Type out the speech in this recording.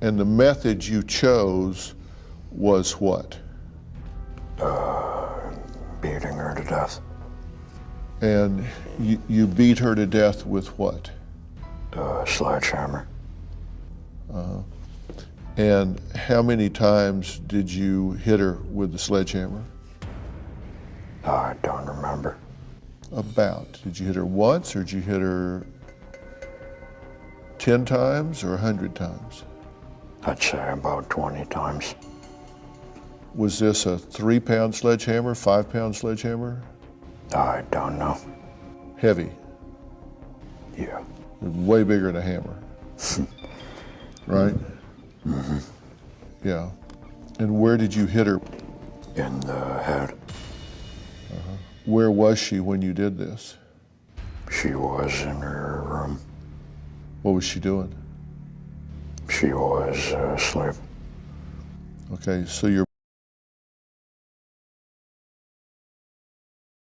And the method you chose was what? Beating her to death. And you beat her to death with what? Sledgehammer. And how many times did you hit her with the sledgehammer? I don't remember. About. Did you hit her once, or did you hit her 10 times or 100 times? I'd say about 20 times. Was this a 3-pound sledgehammer, 5-pound sledgehammer? I don't know. Heavy. Yeah. Way bigger than a hammer. Right? Mm-hmm. Yeah. And where did you hit her? In the head. Where was she when you did this? She was in her room. What was she doing? She was asleep. Okay, so your